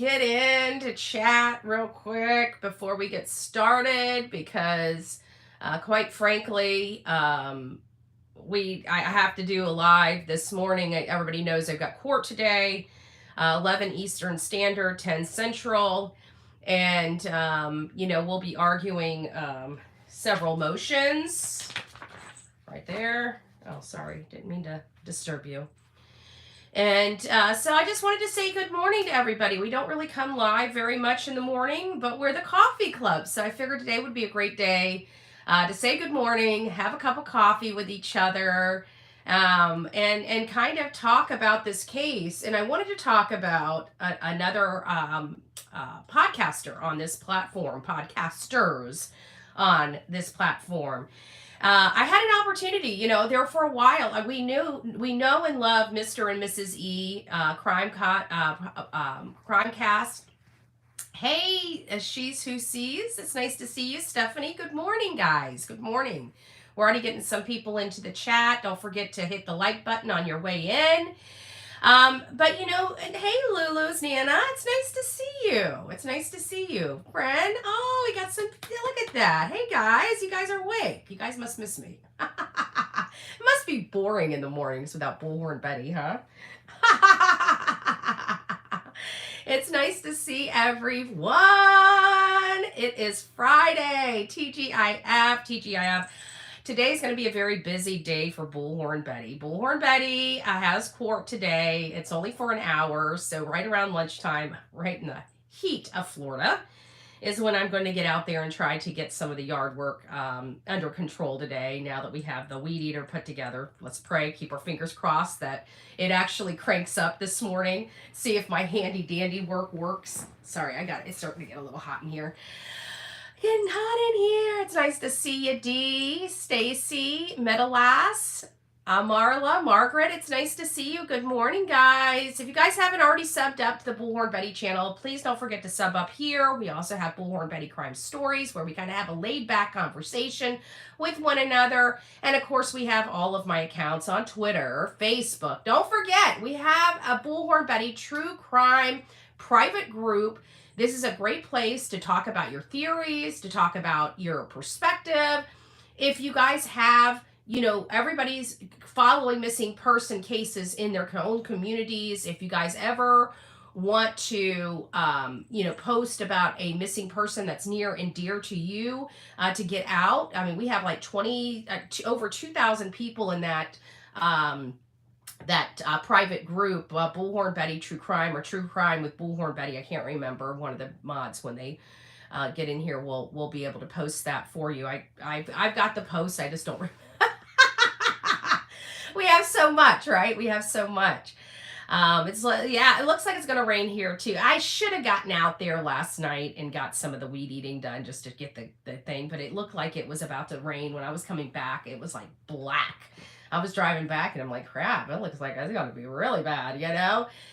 get in to chat real quick before we get started because, quite frankly, I have to do a live this morning. Everybody knows I've got court today, 11 Eastern Standard, 10 Central, and we'll be arguing several motions right there. Oh, sorry, didn't mean to disturb you. And so I just wanted to say good morning to everybody. We don't really come live very much in the morning, but we're the coffee club. So I figured today would be a great day to say good morning, have a cup of coffee with each other, and kind of talk about this case. And I wanted to talk about another podcaster on this platform, podcasters on this platform. I had an opportunity, there for a while. We know and love Mr. and Mrs. E, Crime Cast. Hey, she's who sees. It's nice to see you, Stephanie. Good morning, guys. Good morning. We're already getting some people into the chat. Don't forget to hit the like button on your way in. But hey, Lulu's Nana, it's nice to see you. It's nice to see you, friend. Oh, we got some. Look at that. Hey, guys, you guys are awake. You guys must miss me. It must be boring in the mornings without Bullhorn Betty, huh? It's nice to see everyone. It is Friday. TGIF. Today's going to be a very busy day for Bullhorn Betty. Bullhorn Betty has court today. It's only for an hour, so right around lunchtime, right in the heat of Florida, is when I'm going to get out there and try to get some of the yard work under control today, now that we have the weed eater put together. Let's pray, keep our fingers crossed that it actually cranks up this morning. See if my handy dandy work works. Sorry, it's starting to get a little hot in here. Getting hot in here. It's nice to see you, Dee, Stacy, Metalas, Marla, Margaret. It's nice to see you. Good morning, guys. If you guys haven't already subbed up to the Bullhorn Betty channel, please don't forget to sub up here. We also have Bullhorn Betty Crime Stories, where we kind of have a laid-back conversation with one another. And of course, we have all of my accounts on Twitter, Facebook. Don't forget, we have a Bullhorn Betty True Crime private group. This is a great place to talk about your theories, to talk about your perspective. If you guys have, everybody's following missing person cases in their own communities. If you guys ever want to, post about a missing person that's near and dear to you to get out. I mean, we have like over 2,000 people in that private group, Bullhorn Betty True Crime, or True Crime with Bullhorn Betty. I can't remember. One of the mods, when they get in here, will be able to post that for you. I've got the post. I just don't remember. We have so much, right? We have so much. It looks like it's gonna rain here too. I should have gotten out there last night and got some of the weed eating done just to get the thing, but it looked like it was about to rain. When I was coming back, it was like black. I was driving back and I'm like, crap, it looks like it's going to be really bad,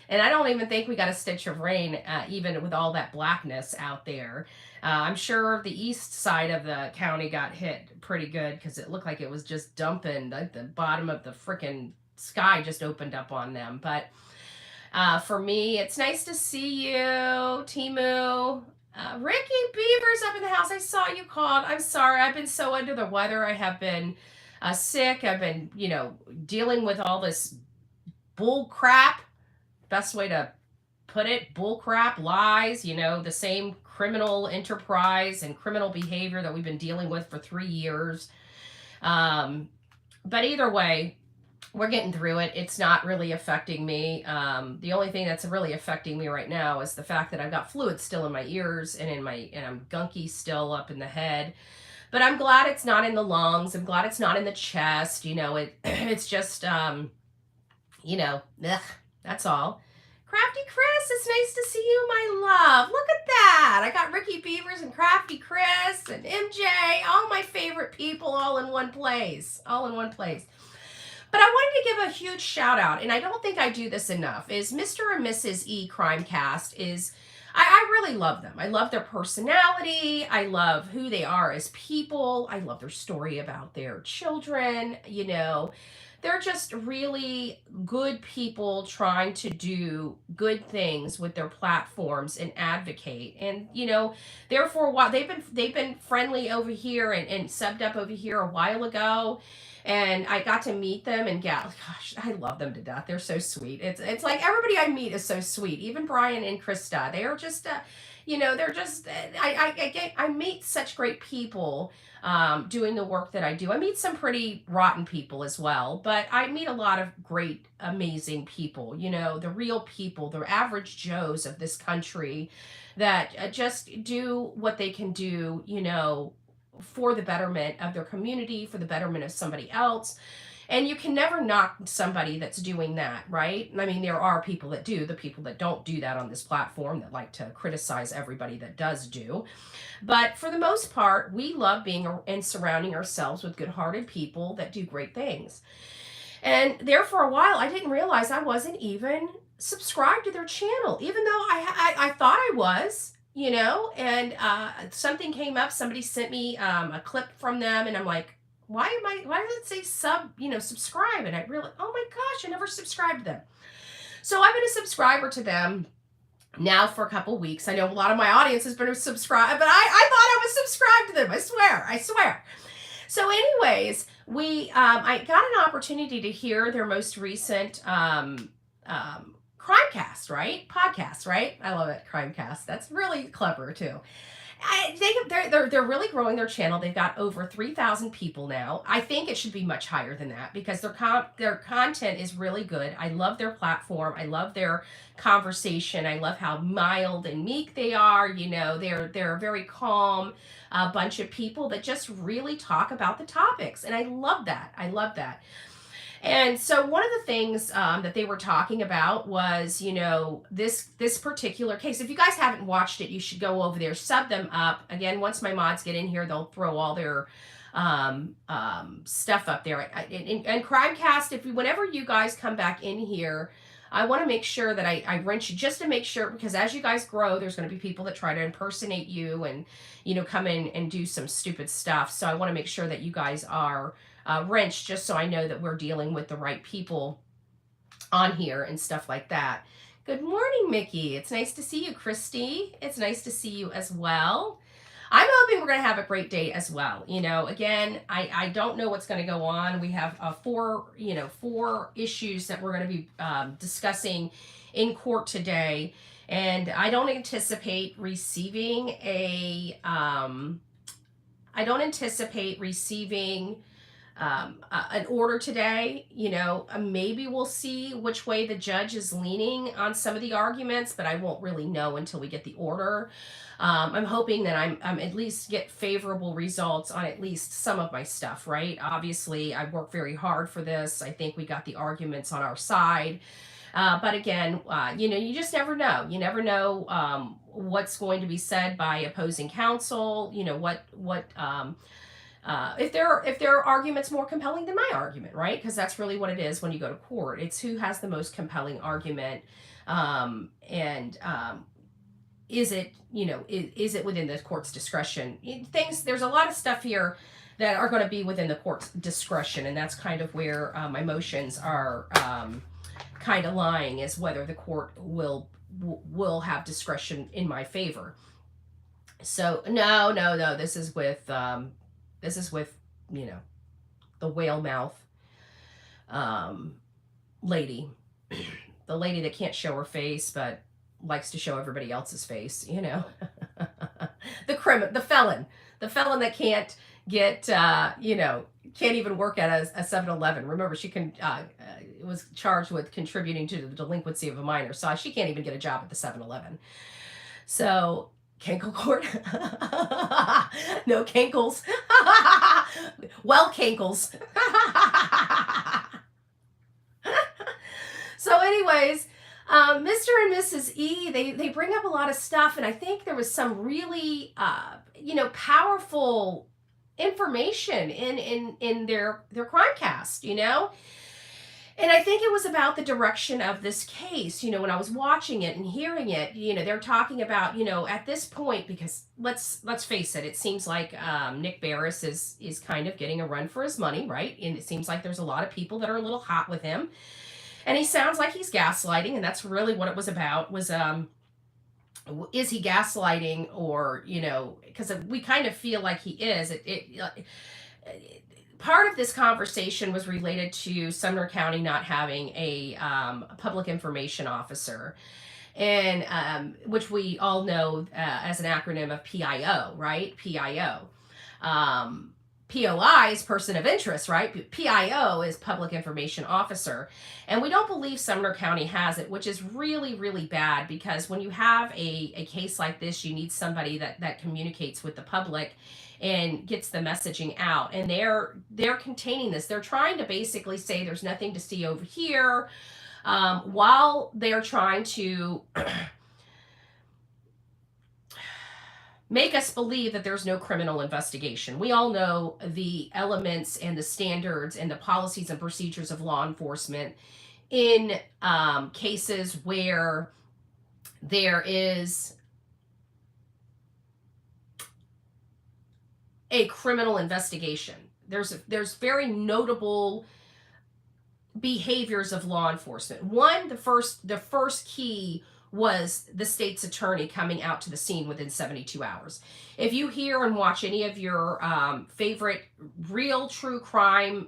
And I don't even think we got a stitch of rain, even with all that blackness out there. I'm sure the east side of the county got hit pretty good because it looked like it was just dumping. Like the bottom of the freaking sky just opened up on them. But for me, it's nice to see you, Timu. Ricky Beaver's up in the house. I saw you called. I'm sorry. I've been so under the weather. I have been sick. I've been, dealing with all this bull crap. Best way to put it, bull crap, lies, the same criminal enterprise and criminal behavior that we've been dealing with for 3 years. But either way, we're getting through it. It's not really affecting me. The only thing that's really affecting me right now is the fact that I've got fluid still in my ears and I'm gunky still up in the head. But I'm glad it's not in the lungs. I'm glad it's not in the chest. It's just, that's all. Crafty Chris, it's nice to see you, my love. Look at that. I got Ricky Beavers and Crafty Chris and MJ, all my favorite people all in one place. But I wanted to give a huge shout out, and I don't think I do this enough, is Mr. and Mrs. E Crimecast is... I really love them. I love their personality. I love who they are as people. I love their story about their children. they're just really good people trying to do good things with their platforms and advocate. And there for a while they've been friendly over here and subbed up over here a while ago. And I got to meet them and gosh, I love them to death. They're so sweet. It's like everybody I meet is so sweet. Even Brian and Krista, they are just they're just I meet such great people doing the work that I do. I meet some pretty rotten people as well, but I meet a lot of great, amazing people, the real people, the average Joes of this country that just do what they can do, for the betterment of their community, for the betterment of somebody else. And you can never knock somebody that's doing that, right? I mean, there are people that do, the people that don't do that on this platform that like to criticize everybody that does do. But for the most part, we love being and surrounding ourselves with good-hearted people that do great things. And there for a while, I didn't realize I wasn't even subscribed to their channel, even though I thought I was, and something came up. Somebody sent me a clip from them, and I'm like, why does it say subscribe? And I really, oh my gosh, I never subscribed to them. So I've been a subscriber to them now for a couple weeks. I know a lot of my audience has been subscribed, but I thought I was subscribed to them. I swear. So anyways, I got an opportunity to hear their most recent Crimecast, right? Podcast, right? I love it. Crimecast. That's really clever too. They're really growing their channel. They've got over 3,000 people now. I think it should be much higher than that because their content is really good. I love their platform. I love their conversation. I love how mild and meek they are. They're a very calm bunch of people that just really talk about the topics, and I love that. And so one of the things that they were talking about was, this particular case. If you guys haven't watched it, you should go over there, sub them up. Again, once my mods get in here, they'll throw all their stuff up there. And Crimecast, whenever you guys come back in here, I want to make sure that I wrench you just to make sure, because as you guys grow, there's going to be people that try to impersonate you and, come in and do some stupid stuff. So I want to make sure that you guys are wrench, just so I know that we're dealing with the right people on here and stuff like that. Good morning, Mickey. It's nice to see you, Christy. It's nice to see you as well. I'm hoping we're going to have a great day as well. Again, I don't know what's going to go on. We have four issues that we're going to be discussing in court today. And I don't anticipate receiving an order today. Maybe we'll see which way the judge is leaning on some of the arguments, but I won't really know until we get the order. I'm hoping that I'm at least get favorable results on at least some of my stuff, right? Obviously, I worked very hard for this. I think we got the arguments on our side. But again, you just never know. You never know what's going to be said by opposing counsel. If there are arguments more compelling than my argument, right? Because that's really what it is when you go to court. It's who has the most compelling argument, is it within the court's discretion? There's a lot of stuff here that are going to be within the court's discretion, and that's kind of where my motions are kind of lying, is whether the court will have discretion in my favor. So no, this is with the whale mouth lady, the lady that can't show her face but likes to show everybody else's face, the felon that can't get can't even work at a 7-Eleven. Remember, she was charged with contributing to the delinquency of a minor, so she can't even get a job at the 7-Eleven. So Cankle court. No cankles. Well, cankles. So anyways, Mr. and Mrs. E, they bring up a lot of stuff, and I think there was some really powerful information in their Crimecast, And I think it was about the direction of this case. When I was watching it and hearing it, they're talking about, at this point, because let's face it, it seems like Nick Barris is kind of getting a run for his money, right? And it seems like there's a lot of people that are a little hot with him, and he sounds like he's gaslighting, and that's really what it was about. Was is he gaslighting, or because we kind of feel like he is. Part of this conversation was related to Sumner County not having a public information officer, and which we all know as an acronym of PIO, right? PIO. POI is person of interest, right? PIO is public information officer. And we don't believe Sumner County has it, which is really, really bad, because when you have a case like this, you need somebody that communicates with the public and gets the messaging out. And they're containing this. They're trying to basically say there's nothing to see over here, while they're trying to make us believe that there's no criminal investigation. We all know the elements and the standards and the policies and procedures of law enforcement in cases where there is a criminal investigation. There's very notable behaviors of law enforcement. One, the first key was the state's attorney coming out to the scene within 72 hours. If you hear and watch any of your favorite real true crime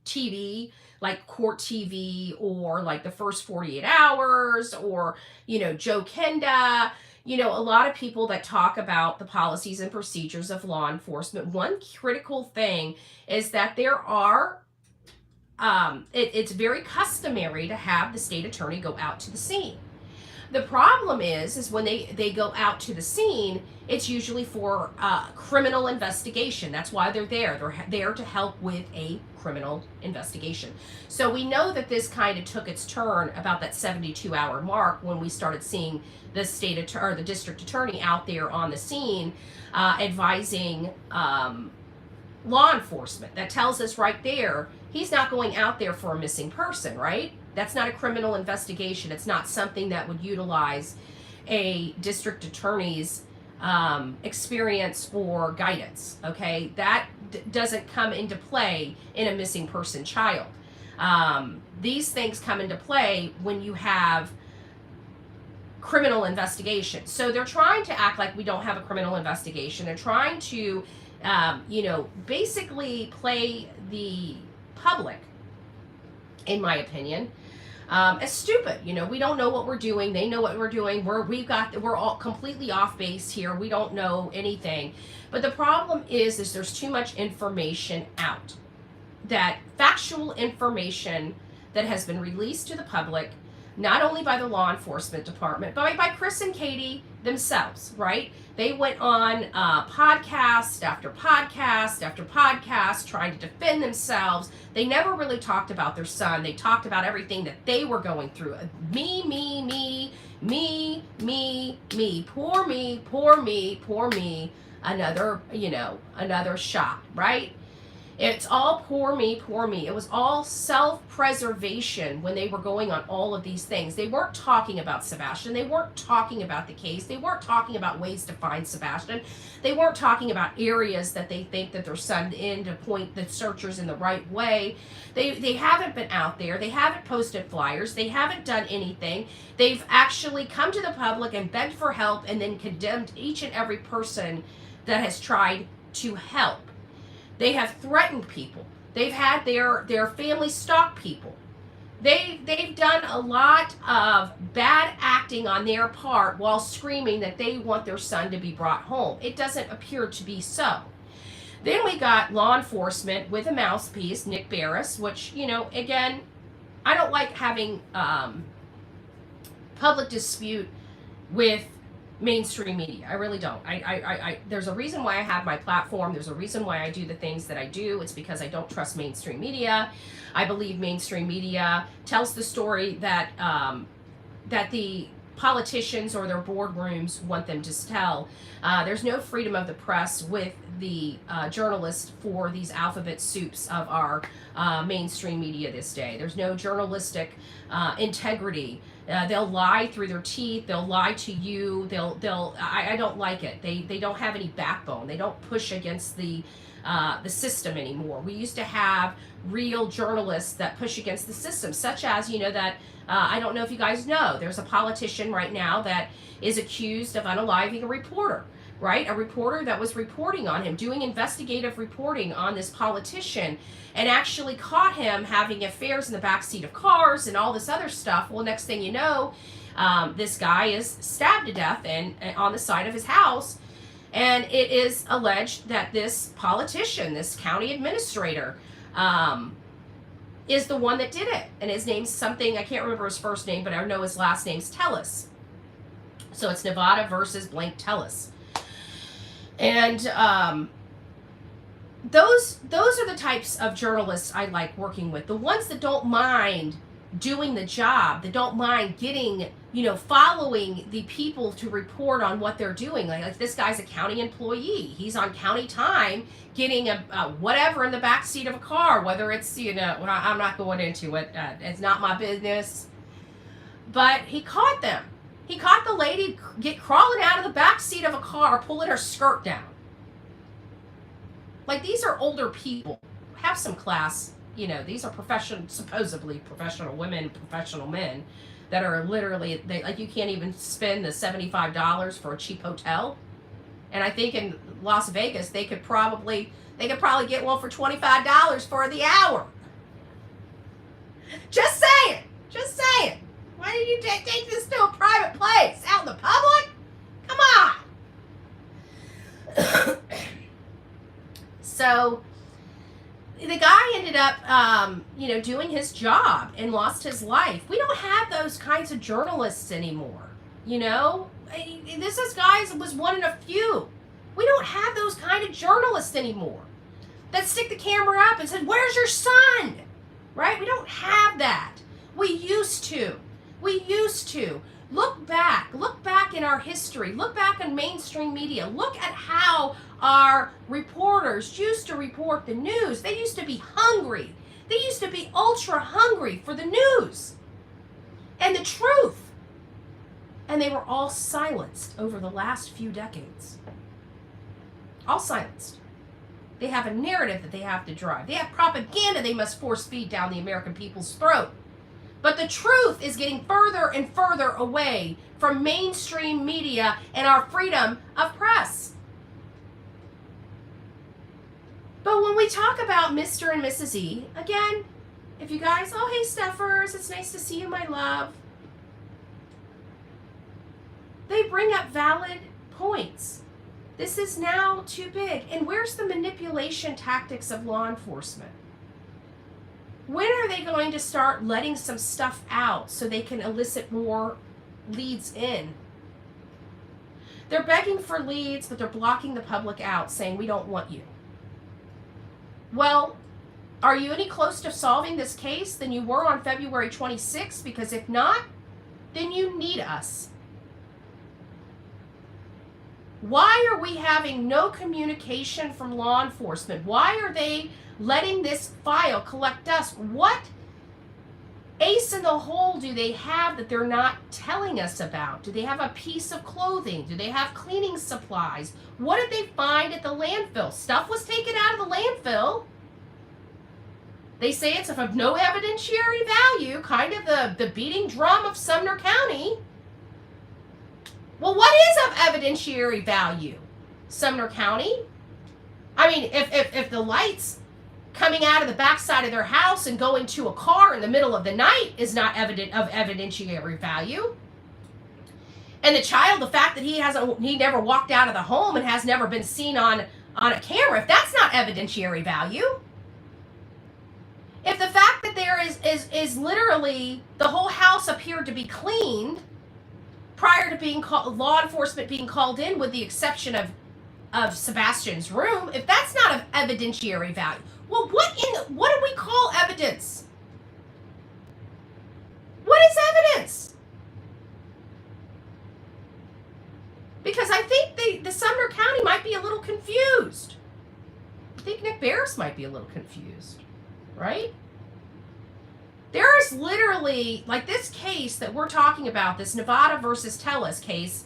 TV, like Court TV, or like the First 48 Hours, or Joe Kenda, a lot of people that talk about the policies and procedures of law enforcement, one critical thing is that there are it's very customary to have the state attorney go out to the scene. The problem is when they go out to the scene, it's usually for criminal investigation. That's why they're there. They're there to help with a criminal investigation. So we know that this kind of took its turn about that 72-hour mark, when we started seeing the state attorney or the district attorney out there on the scene advising law enforcement. That tells us right there he's not going out there for a missing person, right? That's not a criminal investigation. It's not something that would utilize a district attorney's experience or guidance, okay? That doesn't come into play in a missing person child. These things come into play when you have criminal investigation. So they're trying to act like we don't have a criminal investigation. They're trying to, basically play the public, in my opinion, as stupid. We don't know what we're doing. They know what we're doing. We're all completely off base here. We don't know anything. But the problem is there's too much information out. That factual information that has been released to the public, not only by the law enforcement department, but by Chris and Katie themselves, right? They went on podcast after podcast after podcast trying to defend themselves. They never really talked about their son. They talked about everything that they were going through. Me. Poor me, poor me, poor me. Another shot, right? It's all poor me, poor me. It was all self-preservation when they were going on all of these things. They weren't talking about Sebastian. They weren't talking about the case. They weren't talking about ways to find Sebastian. They weren't talking about areas that they think that they're sunned in to point the searchers in the right way. They haven't been out there. They haven't posted flyers. They haven't done anything. They've actually come to the public and begged for help, and then condemned each and every person that has tried to help. They have threatened people. They've had their family stalk people. They've done a lot of bad acting on their part while screaming that they want their son to be brought home. It doesn't appear to be so. Then we got law enforcement with a mouthpiece, Nick Barris, which, again, I don't like having public dispute with mainstream media. I really don't. I there's a reason why I have my platform. There's a reason why I do the things that I do. It's because I don't trust mainstream media. I believe mainstream media tells the story that that the politicians or their boardrooms want them to tell. There's no freedom of the press with the journalists for these alphabet soups of our mainstream media this day. There's no journalistic integrity. They'll lie through their teeth. They'll lie to you. I don't like it. They don't have any backbone. They don't push against the system anymore. We used to have real journalists that push against the system, such as, that I don't know if you guys know, there's a politician right now that is accused of unaliving a reporter, right? A reporter that was reporting on him, doing investigative reporting on this politician, and actually caught him having affairs in the backseat of cars and all this other stuff. Well, next thing you know, this guy is stabbed to death and on the side of his house. And it is alleged that this politician, this county administrator, is the one that did it. And his name's something, I can't remember his first name, but I know his last name's Tellis. So it's Nevada versus blank Tellis. And those are the types of journalists I like working with. The ones that don't mind doing the job, that don't mind getting, following the people to report on what they're doing. Like this guy's a county employee. He's on county time getting a whatever in the back seat of a car, whether it's, I'm not going into it. It's not my business. But he caught them. He caught the lady crawling out of the back seat of a car, pulling her skirt down. Like, these are older people. Have some class. These are supposedly professional women, professional men that are literally, you can't even spend the $75 for a cheap hotel. And I think in Las Vegas, they could probably get one for $25 for the hour. Just saying. Why did you take this to a private place out in the public? Come on. So the guy ended up, doing his job and lost his life. We don't have those kinds of journalists anymore. This guys was one in a few. We don't have those kind of journalists anymore that stick the camera up and said, "Where's your son?" Right? We don't have that. We used to. Look back in our history. Look back in mainstream media. Look at how our reporters used to report the news. They used to be hungry. They used to be ultra hungry for the news and the truth. And they were all silenced over the last few decades. All silenced. They have a narrative that they have to drive. They have propaganda they must force feed down the American people's throat. But the truth is getting further and further away from mainstream media and our freedom of press. But when we talk about Mr. and Mrs. E, again, if you guys, hey Steffers, it's nice to see you, my love. They bring up valid points. This is now too big. And where's the manipulation tactics of law enforcement? When are they going to start letting some stuff out so they can elicit more leads in? They're begging for leads, but they're blocking the public out, saying, "We don't want you." Well, are you any close to solving this case than you were on February 26th? Because if not, then you need us. Why are we having no communication from law enforcement? Why are they letting this file collect dust? What ace in the hole do they have that they're not telling us about? Do they have a piece of clothing? Do they have cleaning supplies? What did they find at the landfill? Stuff was taken out of the landfill. They say it's of no evidentiary value, kind of the beating drum of Sumner County. Well, what is of evidentiary value, Sumner County? I mean, if the lights coming out of the backside of their house and going to a car in the middle of the night is not evidentiary value. And the child, the fact that he never walked out of the home and has never been seen on a camera, if that's not evidentiary value. If the fact that there is literally the whole house appeared to be cleaned prior to law enforcement being called in, with the exception of Sebastian's room, if that's not of evidentiary value, well, what do we call evidence? What is evidence? Because I think the Sumner County might be a little confused. I think Nick Barris might be a little confused, right? There is literally, like this case that we're talking about, this Nevada versus Tellus case,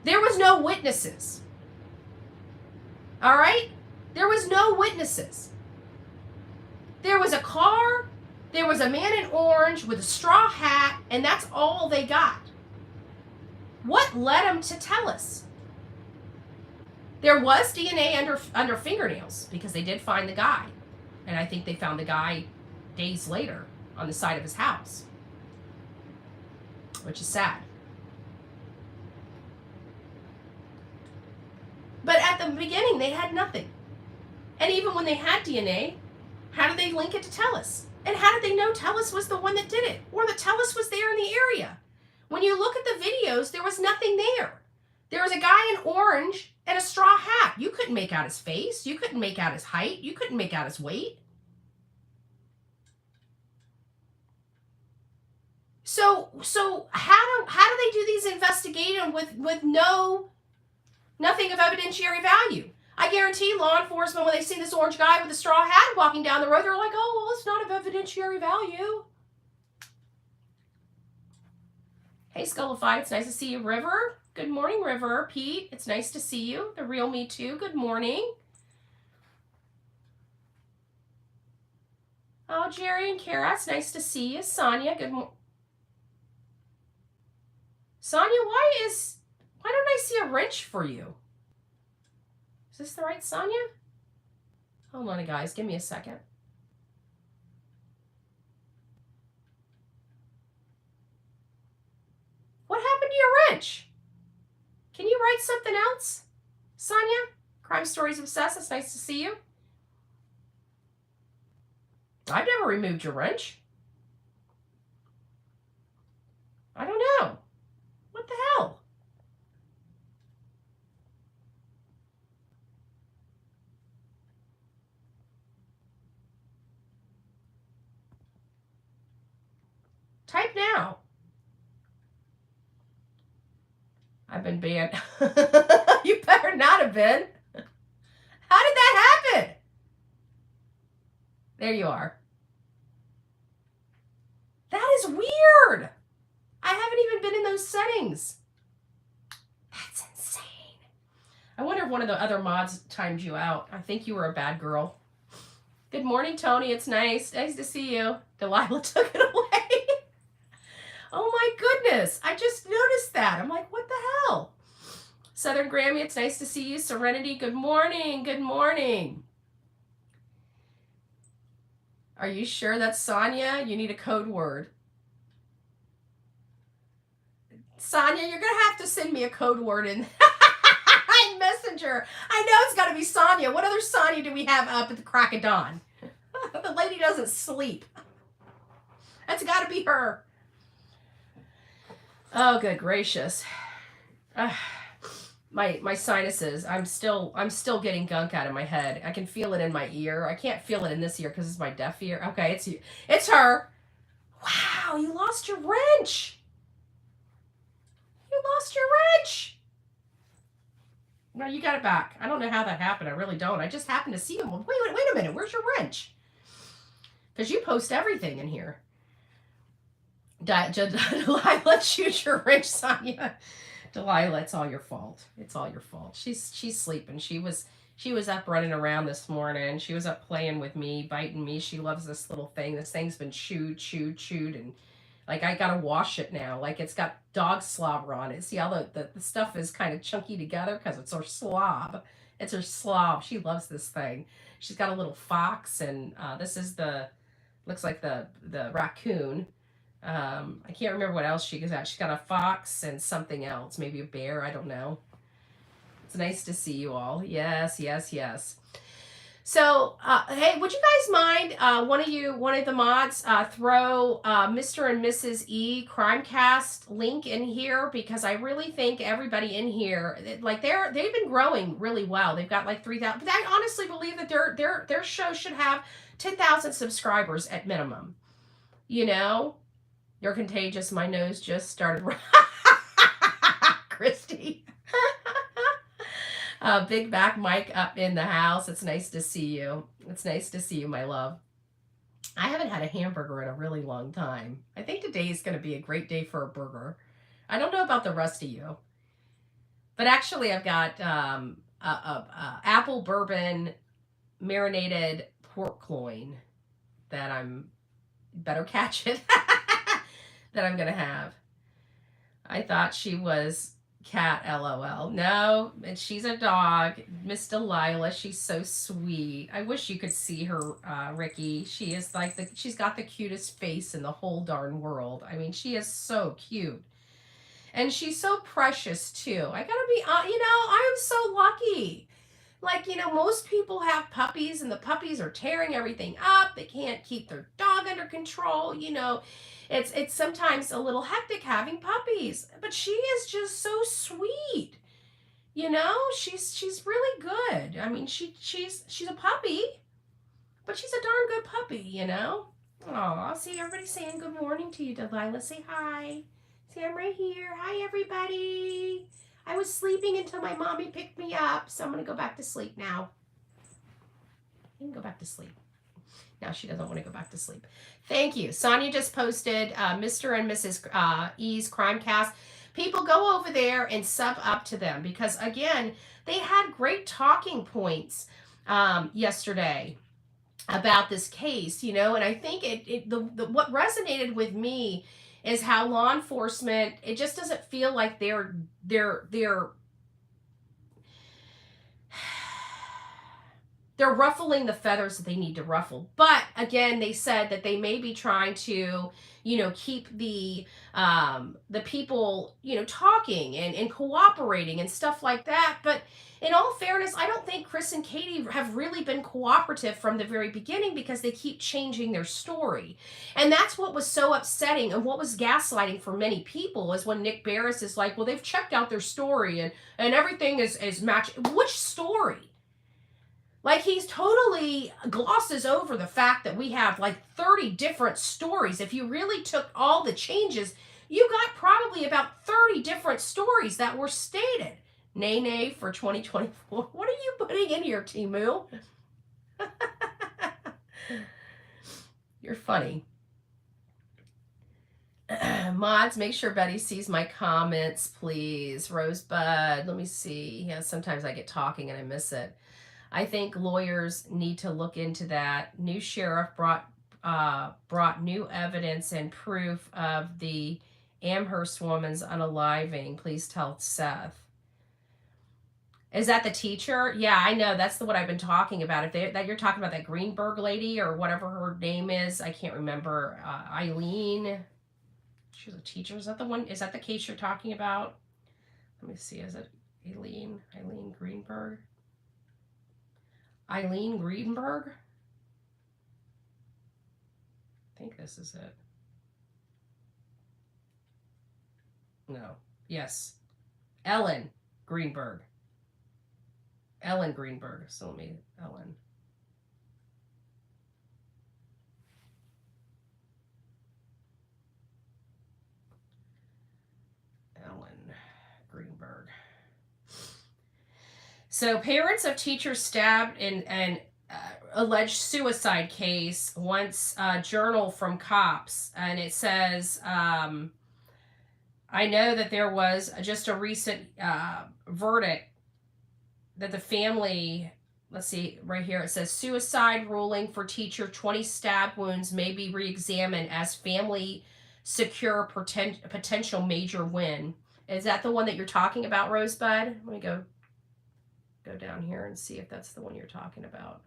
there was no witnesses. All right? There was no witnesses. There was a car, there was a man in orange with a straw hat, and that's all they got. What led them to Tellus? There was DNA under fingernails because they did find the guy. And I think they found the guy days later on the side of his house, which is sad. But at the beginning, they had nothing. And even when they had DNA, how did they link it to Tellus? And how did they know Tellus was the one that did it? Or that Tellus was there in the area? When you look at the videos, there was nothing there. There was a guy in orange and a straw hat. You couldn't make out his face. You couldn't make out his height. You couldn't make out his weight. So how do they do these investigations with nothing of evidentiary value? I guarantee law enforcement, when they see this orange guy with a straw hat walking down the road, they're like, oh, well, it's not of evidentiary value. Hey, Skullified, it's nice to see you. River, good morning, River. Pete, it's nice to see you. The real me too, good morning. Oh, Jerry and Kara, it's nice to see you. Sonia, good morning. Sonia, why don't I see a wrench for you? Is this the right Sonia? Hold on, guys. Give me a second. What happened to your wrench? Can you write something else? Sonia? Crime Stories Obsessed. It's nice to see you. I've never removed your wrench. I don't know. What the hell? Type now. I've been banned. You better not have been. How did that happen? There you are. That is weird. I haven't even been in those settings. That's insane. I wonder if one of the other mods timed you out. I think you were a bad girl. Good morning, Tony. It's nice. Nice to see you. Delilah took it away. Oh my goodness. I just noticed that. I'm like, what the hell? Southern Grammy, it's nice to see you. Serenity, good morning. Good morning. Are you sure that's Sonia? You need a code word. Sonia, you're going to have to send me a code word in Messenger. I know it's got to be Sonia. What other Sonia do we have up at the crack of dawn? The lady doesn't sleep. That's got to be her. Oh, good gracious. My sinuses. I'm still getting gunk out of my head. I can feel it in my ear. I can't feel it in this ear because it's my deaf ear. Okay, it's her. Wow, you lost your wrench. You lost your wrench. No, you got it back. I don't know how that happened. I really don't. I just happened to see him. Wait a minute. Where's your wrench? Because you post everything in here. Delilah, choose your wrench, Sonia. Delilah, it's all your fault. It's all your fault. She's sleeping. She was up running around this morning. She was up playing with me, biting me. She loves this little thing. This thing's been chewed, and like I gotta wash it now. Like it's got dog slobber on it. See how the stuff is kind of chunky together because it's her slob. It's her slob. She loves this thing. She's got a little fox, and this is looks like the raccoon. I can't remember what else she got. She's got a fox and something else, maybe a bear. I don't know. It's nice to see you all. Yes. So, hey, would you guys mind, one of the mods, throw Mr. and Mrs. E Crimecast link in here, because I really think everybody in here, like they've been growing really well. They've got like 3,000. But I honestly believe that their show should have 10,000 subscribers at minimum. You know. You're contagious. My nose just started. Christy, Big Back Mike up in the house. It's nice to see you. It's nice to see you, my love. I haven't had a hamburger in a really long time. I think today is going to be a great day for a burger. I don't know about the rest of you, but actually, I've got apple bourbon marinated pork loin that I'm better catch it that I'm going to have. I thought she was cat, LOL. No, and she's a dog. Miss Delilah, she's so sweet. I wish you could see her, Ricky. She is like she's got the cutest face in the whole darn world. I mean, she is so cute. And she's so precious too. I gotta be, I am so lucky. Like, most people have puppies and the puppies are tearing everything up. They can't keep their dog under control. It's sometimes a little hectic having puppies, but she is just so sweet. She's really good. I mean, she's a puppy, but she's a darn good puppy. Oh, see everybody saying good morning to you, Delilah. Say hi. See, I'm right here. Hi, everybody. I was sleeping until my mommy picked me up, so I'm going to go back to sleep now. You can go back to sleep. Now she doesn't want to go back to sleep. Thank you. Sonia just posted Mr. and Mrs. E's Crimecast. People go over there and sub up to them because, again, they had great talking points yesterday about this case, and I think what resonated with me is how law enforcement, it just doesn't feel like they're ruffling the feathers that they need to ruffle. But again, they said that they may be trying to, keep the people, talking and cooperating and stuff like that. But in all fairness, I don't think Chris and Katie have really been cooperative from the very beginning because they keep changing their story. And that's what was so upsetting and what was gaslighting for many people is when Nick Barris is like, well, they've checked out their story and everything is matching. Which story? Like, he's totally glosses over the fact that we have like 30 different stories. If you really took all the changes, you got probably about 30 different stories that were stated. Nay for 2024. What are you putting in here, Timu? You're funny. Mods, make sure Betty sees my comments, please. Rosebud, let me see. Yeah, sometimes I get talking and I miss it. I think lawyers need to look into that. New sheriff brought new evidence and proof of the Amherst woman's unaliving. Please tell Seth. Is that the teacher? Yeah, I know. That's what I've been talking about. If that you're talking about that Greenberg lady or whatever her name is, I can't remember. Eileen. She's a teacher. Is that the one? Is that the case you're talking about? Let me see. Is it Eileen Greenberg? Eileen Greenberg? I think this is it. No. Yes. Ellen Greenberg. So let me, Ellen. Greenberg. So parents of teachers stabbed in an alleged suicide case wants a journal from cops. And it says, I know that there was just a recent verdict that the family, let's see, right here, it says suicide ruling for teacher, 20 stab wounds may be re-examined as family secure potential major win. Is that the one that you're talking about, Rosebud? Let me go down here and see if that's the one you're talking about.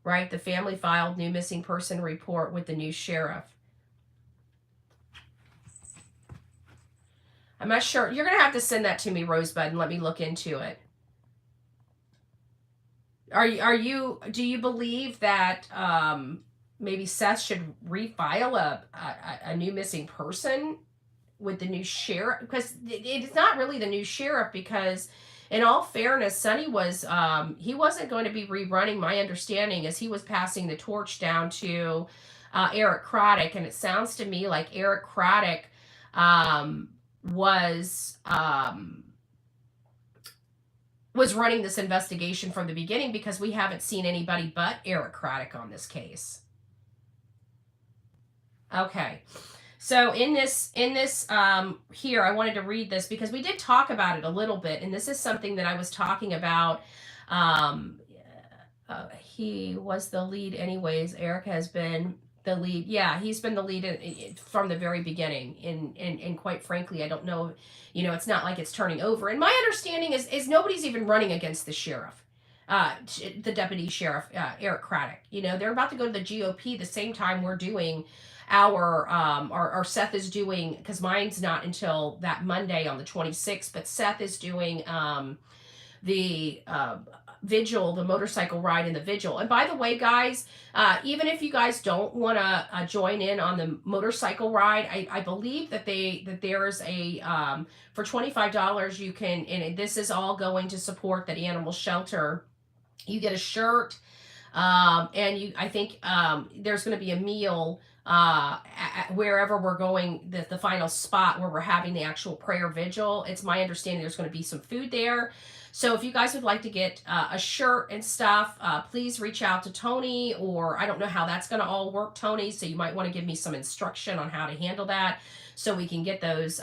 Right, the family filed new missing person report with the new sheriff. I'm not sure. You're going to have to send that to me, Rosebud, and let me look into it. Do you believe that maybe Seth should refile a new missing person with the new sheriff? Because it's not really the new sheriff, because in all fairness, Sonny was, he wasn't going to be rerunning. My understanding is he was passing the torch down to Eric Craddock, and it sounds to me like Eric Craddock was was running this investigation from the beginning, because we haven't seen anybody but Eric Craddock on this case. Okay. So in this here, I wanted to read this because we did talk about it a little bit, and this is something that I was talking about. Um, he was the lead anyways. Eric has been the lead. Yeah, he's been the lead from the very beginning. And quite frankly, I don't know, it's not like it's turning over. And my understanding is nobody's even running against the sheriff. The deputy sheriff, Eric Craddock. They're about to go to the GOP the same time we're doing our Seth is doing, because mine's not until that Monday on the 26th, but Seth is doing the vigil, the motorcycle ride in the vigil. And by the way, guys, even if you guys don't want to join in on the motorcycle ride, I believe that there's a for $25 you can, and this is all going to support that animal shelter. You get a shirt, and I think there's going to be a meal wherever we're going, the final spot where we're having the actual prayer vigil. It's my understanding there's going to be some food there. So if you guys would like to get a shirt and stuff, please reach out to Tony, or I don't know how that's going to all work, Tony, so you might want to give me some instruction on how to handle that, so we can get those,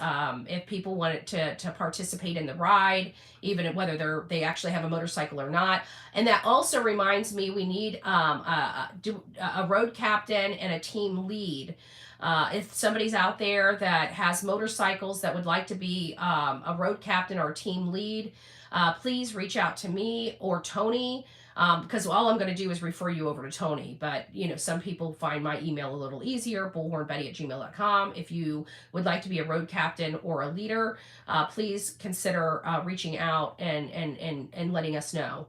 if people want to participate in the ride, even whether they actually have a motorcycle or not. And that also reminds me, we need a road captain and a team lead. If somebody's out there that has motorcycles that would like to be a road captain or a team lead, please reach out to me or Tony, because all I'm going to do is refer you over to Tony. But, some people find my email a little easier, bullhornbetty@gmail.com. If you would like to be a road captain or a leader, please consider reaching out and letting us know.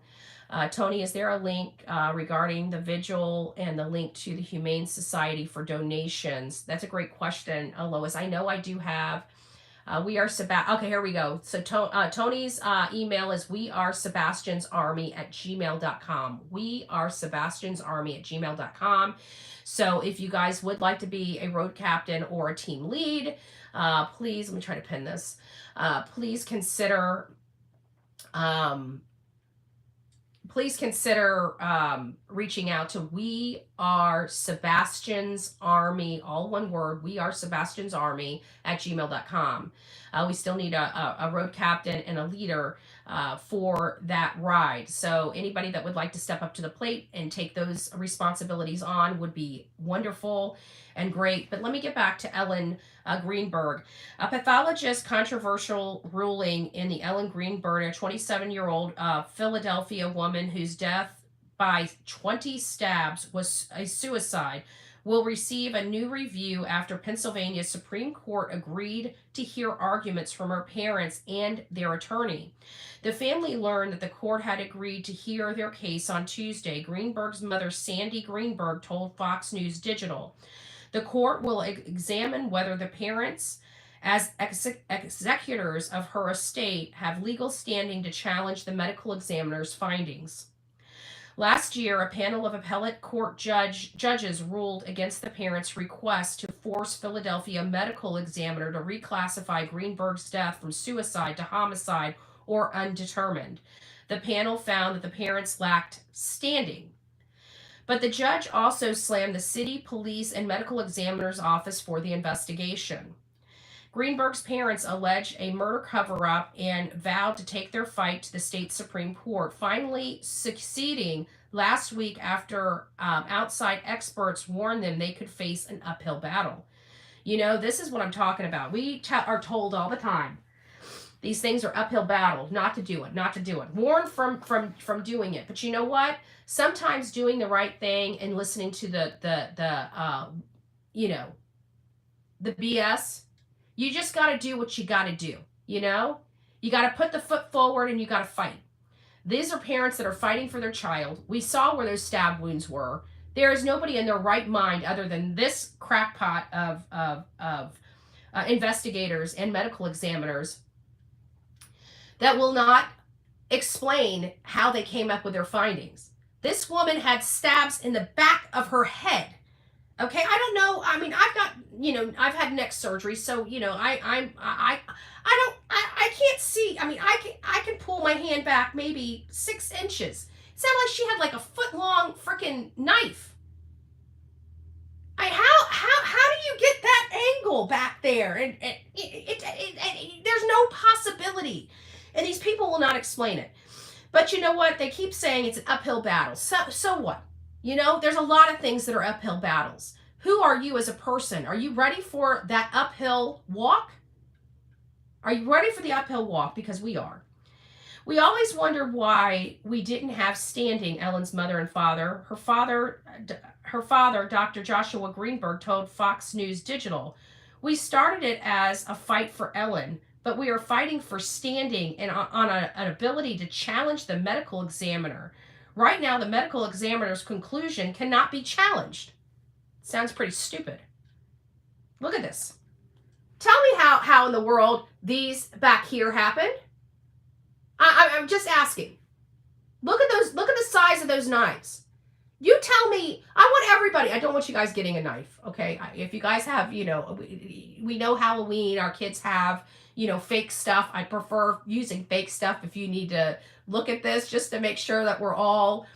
Tony, is there a link regarding the vigil and the link to the Humane Society for donations? That's a great question, Lois. I know I do have. Okay, here we go. So Tony's email is wearesebastiansarmy@gmail.com. wearesebastiansarmy@gmail.com. So if you guys would like to be a road captain or a team lead, please, let me try to pin this. Please consider reaching out to We Are Sebastian's Army, all one word, We Are Sebastian's Army @gmail.com. We still need a road captain and a leader for that ride. So anybody that would like to step up to the plate and take those responsibilities on would be wonderful and great. But let me get back to Ellen Greenberg. A pathologist controversial ruling in the Ellen Greenberg, a 27-year-old Philadelphia woman whose death by 20 stabs was a suicide, will receive a new review after Pennsylvania Supreme Court agreed to hear arguments from her parents and their attorney. The family learned that the court had agreed to hear their case on Tuesday. Greenberg's mother, Sandy Greenberg, told Fox News Digital. The court will examine whether the parents, as executors of her estate, have legal standing to challenge the medical examiner's findings. Last year, a panel of appellate court judges ruled against the parents' request to force Philadelphia medical examiner to reclassify Greenberg's death from suicide to homicide or undetermined. The panel found that the parents lacked standing. But the judge also slammed the city, police, and medical examiner's office for the investigation. Greenberg's parents alleged a murder cover-up and vowed to take their fight to the state Supreme Court, finally succeeding last week after outside experts warned them they could face an uphill battle. This is what I'm talking about. We are told all the time, these things are uphill battles, not to do it, warned from doing it. But you know what? Sometimes doing the right thing and listening to the BS, you just got to do what you got to do. You got to put the foot forward and you got to fight. These are parents that are fighting for their child. We saw where those stab wounds were. There is nobody in their right mind other than this crackpot of investigators and medical examiners that will not explain how they came up with their findings. This woman had stabs in the back of her head. Okay, I don't know. I mean, I've had neck surgery, so I can't see. I mean, I can pull my hand hand back maybe 6 inches. It sounded like she had like a foot-long freaking knife. How do you get that angle back there? And there's no possibility. And these people will not explain it. But you know what? They keep saying it's an uphill battle. So what? You know, there's a lot of things that are uphill battles. Who are you as a person? Are you ready for that uphill walk? Are you ready for the uphill walk? Because we are. We always wonder why we didn't have standing, Ellen's mother and father. Her father, Dr. Joshua Greenberg, told Fox News Digital, "We started it as a fight for Ellen, but we are fighting for standing and on an ability to challenge the medical examiner. Right now, the medical examiner's conclusion cannot be challenged." Sounds pretty stupid. Look at this. Tell me how in the world these back here happened. I'm just asking. Look at those. Look at the size of those knives. You tell me. I want everybody. I don't want you guys getting a knife. Okay. If you guys have, you know, we know Halloween. Our kids have, you know, fake stuff. I prefer using fake stuff. If you need to look at this, just to make sure that we're all,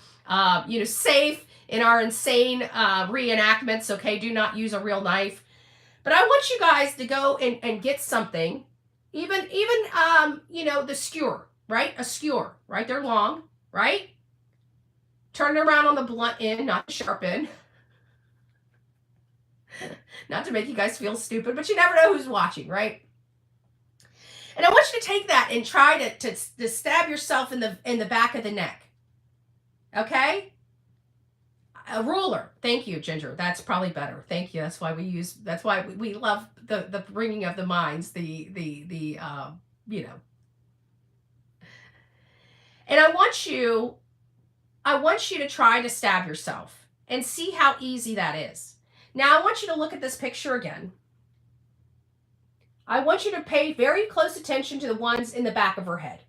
you know, safe in our insane reenactments. Okay. Do not use a real knife. But I want you guys to go and get something. Even you know, the skewer. Right? A skewer, right? They're long, right? Turn it around on the blunt end, not the sharp end. Not to make you guys feel stupid, but you never know who's watching, right? And I want you to take that and try to stab yourself in the back of the neck. Okay? A ruler. Thank you, Ginger. That's probably better. Thank you. That's why we love the bringing of the minds, you know. And I want you to try to stab yourself and see how easy that is. Now, I want you to look at this picture again. I want you to pay very close attention to the ones in the back of her head.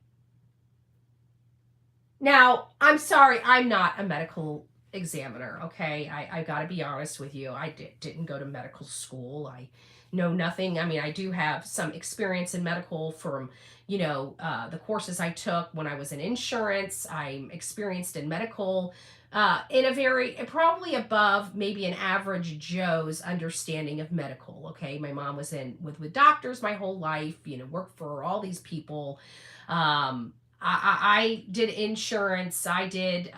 Now, I'm sorry, I'm not a medical examiner, okay? I got to be honest with you. I didn't go to medical school. I know nothing. I mean, I do have some experience in medical from, you know, the courses I took when I was in insurance. I'm experienced in medical in a very, probably above maybe an average Joe's understanding of medical, okay? My mom was with doctors my whole life, you know, worked for all these people. I did insurance. I did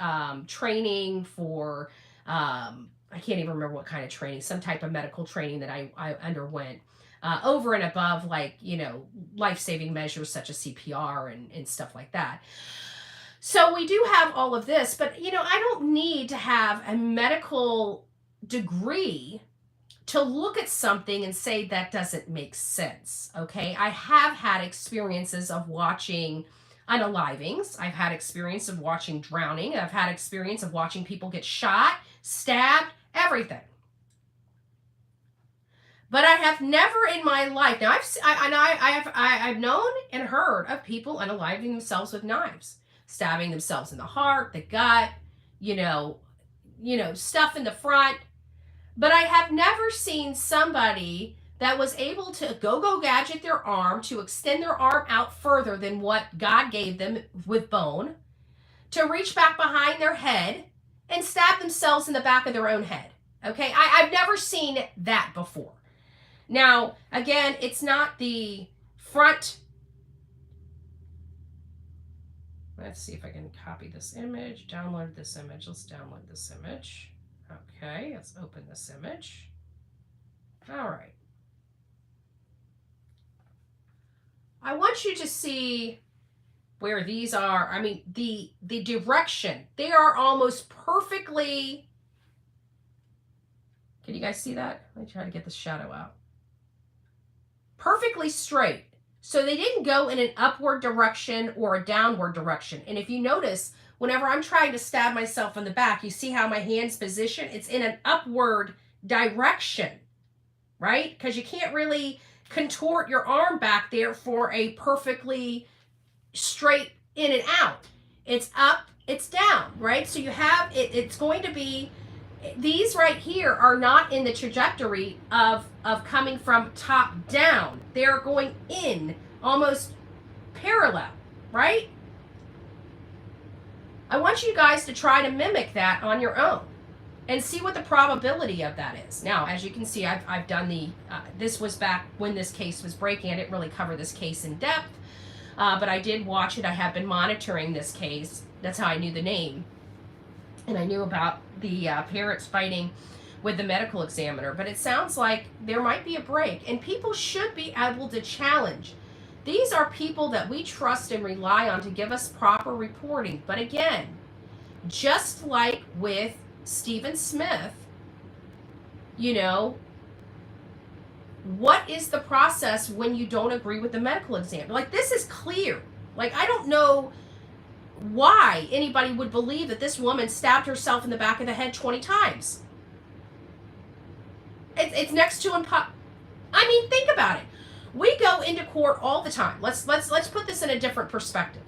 training for, I can't even remember what kind of training, some type of medical training that I underwent over and above, like, you know, life-saving measures such as CPR and stuff like that. So we do have all of this, but, you know, I don't need to have a medical degree to look at something and say that doesn't make sense, okay? I have had experiences of watching unalivings. I've had experience of watching drowning. I've had experience of watching people get shot, stabbed, everything. But I have never in my life, now I've known and heard of people unaliving themselves with knives, stabbing themselves in the heart, the gut, you know, stuff in the front. But I have never seen somebody that was able to go gadget their arm, to extend their arm out further than what God gave them with bone, to reach back behind their head and stab themselves in the back of their own head. Okay, I've never seen that before. Now, again, it's not the front. Let's see if I can copy this image, download this image. Let's download this image. Okay, let's open this image. All right. I want you to see where these are. I mean, the direction. They are almost perfectly. Can you guys see that? Let me try to get the shadow out. Perfectly straight. So they didn't go in an upward direction or a downward direction. And if you notice, whenever I'm trying to stab myself in the back, you see how my hand's position? It's in an upward direction, right? Because you can't really contort your arm back there for a perfectly straight in and out. It's up, it's down, right? So you have it, it's going to be, these right here are not in the trajectory of coming from top down. They're going in almost parallel, right? I want you guys to try to mimic that on your own and see what the probability of that is. Now, as you can see, I've done the, this was back when this case was breaking. I didn't really cover this case in depth, but I did watch it. I have been monitoring this case. That's how I knew the name. And I knew about the parents fighting with the medical examiner. But it sounds like there might be a break, and people should be able to challenge. These are people that we trust and rely on to give us proper reporting. But again, just like with Stephen Smith, you know, what is the process when you don't agree with the medical examiner? Like, this is clear. Like, I don't know why anybody would believe that this woman stabbed herself in the back of the head 20 times. It's next to I mean, think about it. We go into court all the time. Let's put this in a different perspective.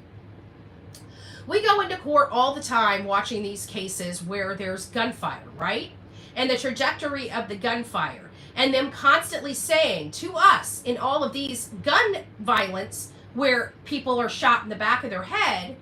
We go into court all the time watching these cases where there's gunfire, right? And the trajectory of the gunfire, and them constantly saying to us in all of these gun violence where people are shot in the back of their head,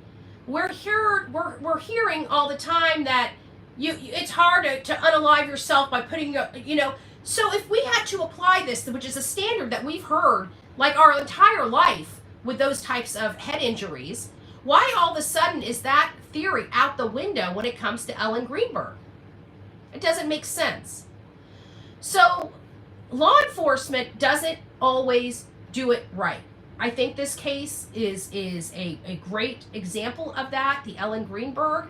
we're hearing all the time that it's hard to unalive yourself by putting, you know. So if we had to apply this, which is a standard that we've heard like our entire life with those types of head injuries, why all of a sudden is that theory out the window when it comes to Ellen Greenberg? It doesn't make sense. So law enforcement doesn't always do it right. I think this case is a great example of that, the Ellen Greenberg.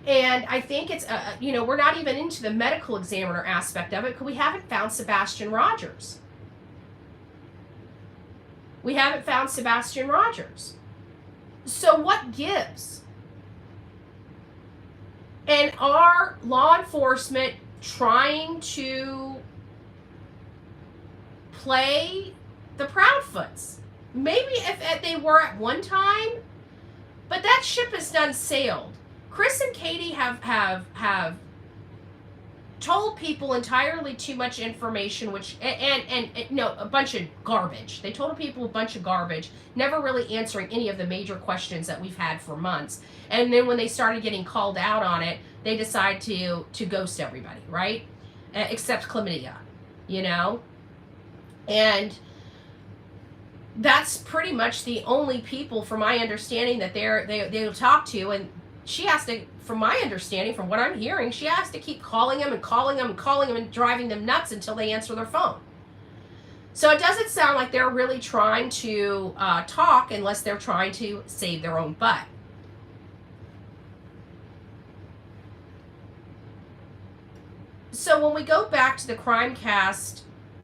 And I think it's, you know, we're not even into the medical examiner aspect of it because we haven't found Sebastian Rogers. We haven't found Sebastian Rogers. So what gives? And are law enforcement trying to play the Proudfoots? Maybe if they were at one time, but that ship has done sailed. Chris and Katie have told people entirely too much information, which and no, a bunch of garbage. They told people a bunch of garbage, never really answering any of the major questions that we've had for months. And then when they started getting called out on it, they decide to ghost everybody, right? Except chlamydia, you know? And that's pretty much the only people, from my understanding, that they'll talk to. And she has to, from my understanding, from what I'm hearing, she has to keep calling them and calling them and calling them and driving them nuts until they answer their phone. So it doesn't sound like they're really trying to talk unless they're trying to save their own butt. So when we go back to the Crimecast,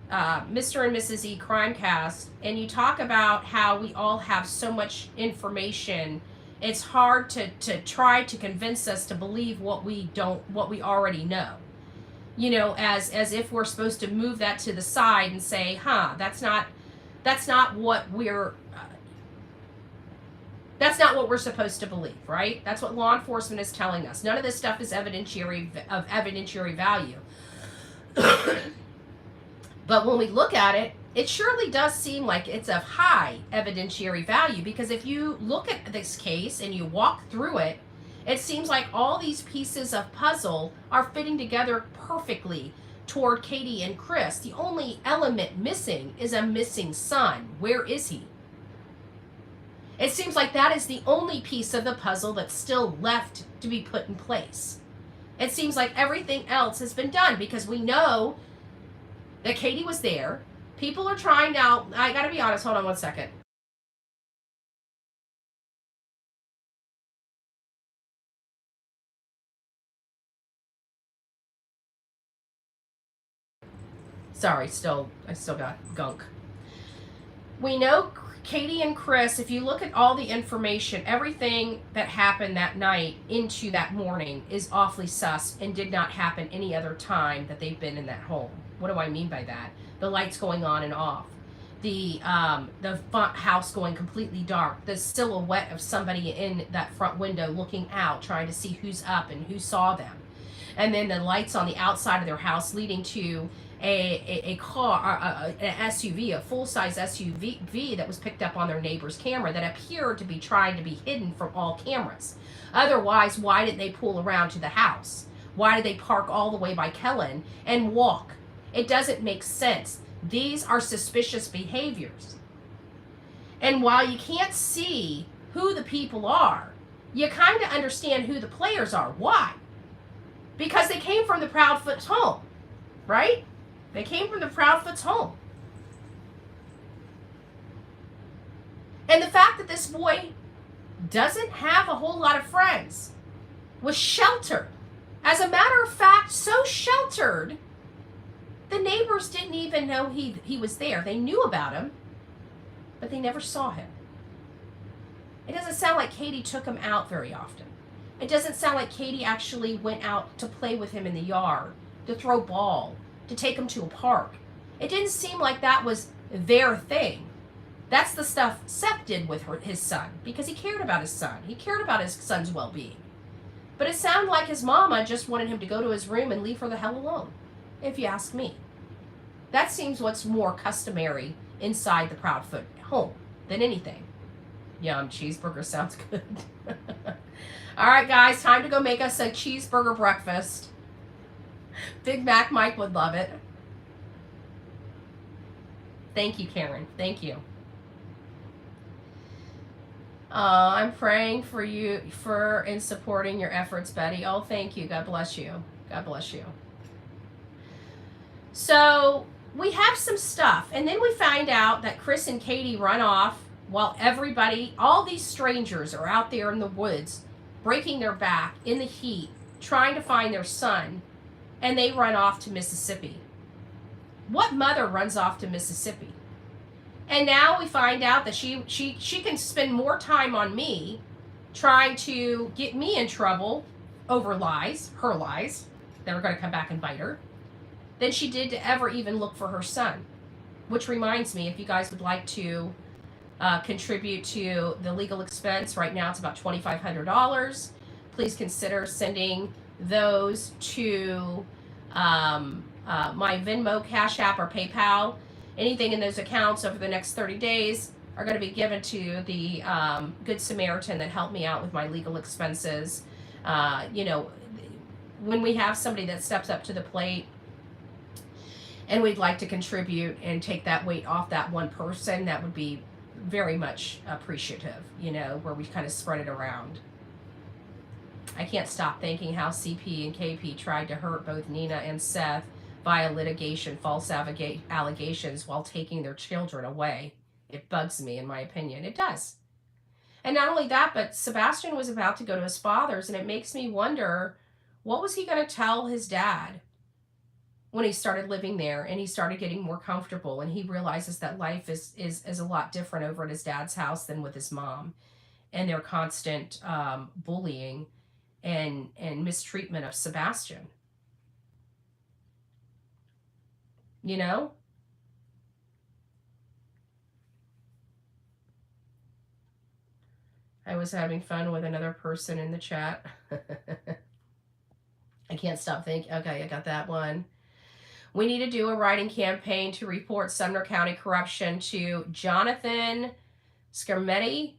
Mr. and Mrs. E Crimecast, and you talk about how we all have so much information, it's hard to try to convince us to believe what we already know. You know, as if we're supposed to move that to the side and say, that's not what we're supposed to believe, right? That's what law enforcement is telling us. None of this stuff is evidentiary value. But when we look at it, it surely does seem like it's of high evidentiary value, because if you look at this case and you walk through it, it seems like all these pieces of puzzle are fitting together perfectly toward Katie and Chris. The only element missing is a missing son. Where is he? It seems like that is the only piece of the puzzle that's still left to be put in place. It seems like everything else has been done, because we know that Katie was there. People are trying now. I got to be honest. Hold on one second. Sorry, I still got gunk. We know Katie and Chris, if you look at all the information, everything that happened that night into that morning is awfully sus and did not happen any other time that they've been in that home. What do I mean by that? The lights going on and off. The front house going completely dark. The silhouette of somebody in that front window looking out, trying to see who's up and who saw them. and then the lights on the outside of their house leading to a car, an SUV, a full-size SUV that was picked up on their neighbor's camera that appeared to be trying to be hidden from all cameras. Otherwise, why didn't they pull around to the house? Why did they park all the way by Kellen and walk? It doesn't make sense. These are suspicious behaviors. And while you can't see who the people are, you kind of understand who the players are. Why? Because they came from the Proudfoot's home, right? They came from the Proudfoot's home. And the fact that this boy doesn't have a whole lot of friends, was sheltered. As a matter of fact, so sheltered, the neighbors didn't even know he was there. They knew about him, but they never saw him. It doesn't sound like Katie took him out very often. It doesn't sound like Katie actually went out to play with him in the yard, to throw ball, to take him to a park. It didn't seem like that was their thing. That's the stuff Seth did with his son, because he cared about his son. He cared about his son's well-being. But it sounded like his mama just wanted him to go to his room and leave her the hell alone, if you ask me. That seems what's more customary inside the Proudfoot home than anything. Yum, cheeseburger sounds good. All right, guys, time to go make us a cheeseburger breakfast. Big Mac Mike would love it. Thank you, Karen. Thank you. I'm praying for you in supporting your efforts, Betty. Oh, thank you. God bless you. God bless you. So we have some stuff, and then we find out that Chris and Katie run off while everybody, all these strangers are out there in the woods, breaking their back in the heat, trying to find their son, and they run off to Mississippi. What mother runs off to Mississippi? And now we find out that she can spend more time on me trying to get me in trouble over lies, her lies, that are going to come back and bite her, than she did to ever even look for her son. Which reminds me, if you guys would like to contribute to the legal expense, right now it's about $2,500. Please consider sending those to my Venmo, Cash App, or PayPal. Anything in those accounts over the next 30 days are going to be given to the Good Samaritan that helped me out with my legal expenses. You know, when we have somebody that steps up to the plate and we'd like to contribute and take that weight off that one person, that would be very much appreciative, you know, where we kind of spread it around. I can't stop thinking how CP and KP tried to hurt both Nina and Seth via litigation, false allegations, while taking their children away. It bugs me, in my opinion. It does. And not only that, but Sebastian was about to go to his father's, and it makes me wonder, what was he going to tell his dad when he started living there and he started getting more comfortable and he realizes that life is a lot different over at his dad's house than with his mom, and their constant bullying and mistreatment of Sebastian. You know? I was having fun with another person in the chat. I can't stop thinking. Okay, I got that one. We need to do a writing campaign to report Sumner County corruption to Jonathan Scarmetti,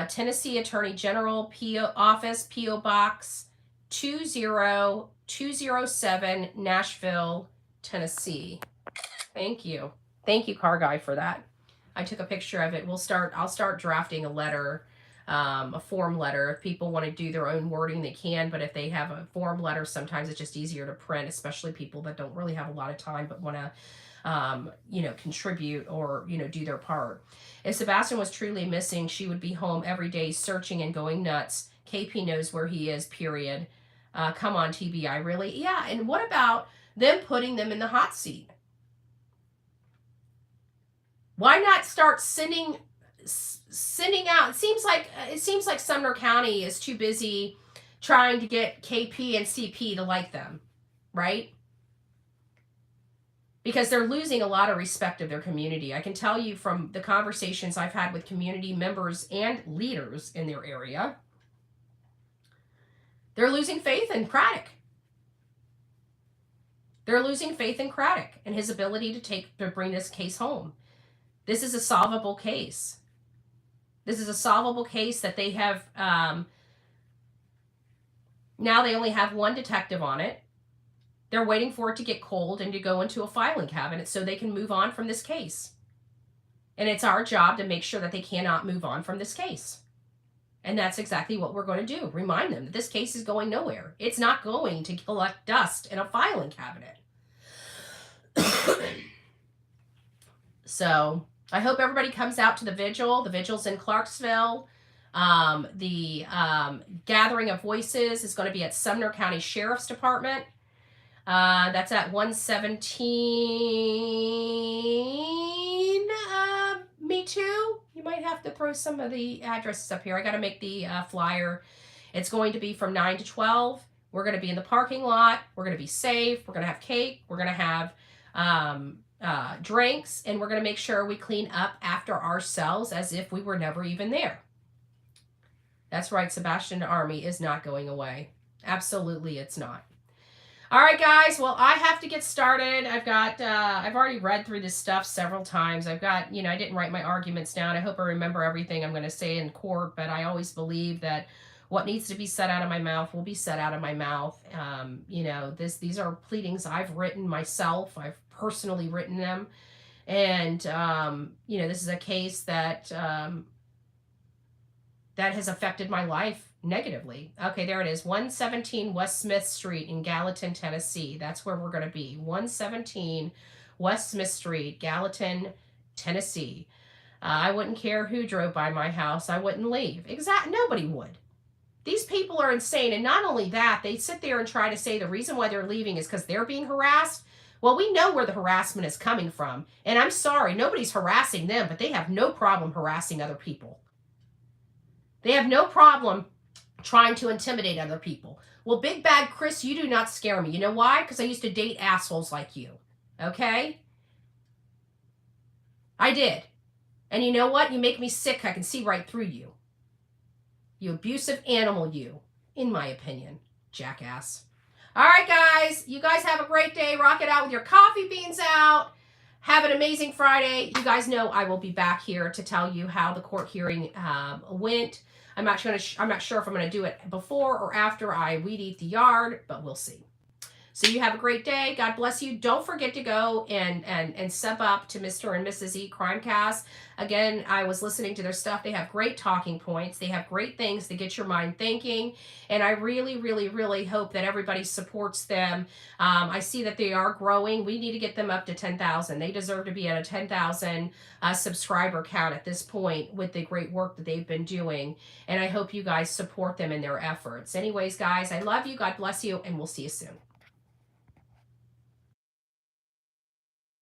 Tennessee Attorney General, Office, P.O. Box 20207, Nashville, Tennessee. Thank you. Thank you, Car Guy, for that. I took a picture of it. I'll start drafting a letter, a form letter. If people want to do their own wording, they can, but if they have a form letter, sometimes it's just easier to print, especially people that don't really have a lot of time but want to contribute or, do their part. If Sebastian was truly missing, she would be home every day searching and going nuts. KP knows where he is, period. Come on, TBI, really? Yeah, and what about them putting them in the hot seat? Why not start sending out? It seems like Sumner County is too busy trying to get KP and CP to like them, right? Because they're losing a lot of respect of their community. I can tell you from the conversations I've had with community members and leaders in their area, they're losing faith in Craddock. They're losing faith in Craddock and his ability to bring this case home. This is a solvable case. This is a solvable case that they have, now they only have one detective on it. They're waiting for it to get cold and to go into a filing cabinet so they can move on from this case. And it's our job to make sure that they cannot move on from this case. And that's exactly what we're going to do. Remind them that this case is going nowhere. It's not going to collect dust in a filing cabinet. So I hope everybody comes out to the vigil. The vigil's in Clarksville. The gathering of voices is going to be at Sumner County Sheriff's Department. That's at 117. Me too. You might have to throw some of the addresses up here. I got to make the flyer. It's going to be from 9 to 12. We're going to be in the parking lot. We're going to be safe. We're going to have cake. We're going to have drinks, and we're going to make sure we clean up after ourselves as if we were never even there. That's right. Sebastian Army is not going away. Absolutely, it's not. All right, guys. Well, I have to get started. I've already read through this stuff several times. I didn't write my arguments down. I hope I remember everything I'm going to say in court, but I always believe that what needs to be said out of my mouth will be said out of my mouth. These are pleadings I've written myself. I've personally written them. And, this is a case that has affected my life negatively. Okay, there it is. 117 West Smith Street in Gallatin, Tennessee. That's where we're going to be. 117 West Smith Street, Gallatin, Tennessee. I wouldn't care who drove by my house. I wouldn't leave. Nobody would. These people are insane. And not only that, they sit there and try to say the reason why they're leaving is because they're being harassed. Well, we know where the harassment is coming from. And I'm sorry, nobody's harassing them, but they have no problem harassing other people. They have no problem trying to intimidate other people. Well, Big Bad Chris, you do not scare me. You know why? Because I used to date assholes like you. Okay? I did. And you know what? You make me sick. I can see right through you. You abusive animal, you. In my opinion. Jackass. All right, guys. You guys have a great day. Rock it out with your coffee beans out. Have an amazing Friday. You guys know I will be back here to tell you how the court hearing went. I'm not sure if I'm going to do it before or after I weed eat the yard, but we'll see. So you have a great day. God bless you. Don't forget to go and sub up to Mr. and Mrs. E Crimecast. Again, I was listening to their stuff. They have great talking points. They have great things to get your mind thinking. And I really, really, really hope that everybody supports them. I see that they are growing. We need to get them up to 10,000. They deserve to be at a 10,000 subscriber count at this point with the great work that they've been doing. And I hope you guys support them in their efforts. Anyways, guys, I love you. God bless you. And we'll see you soon.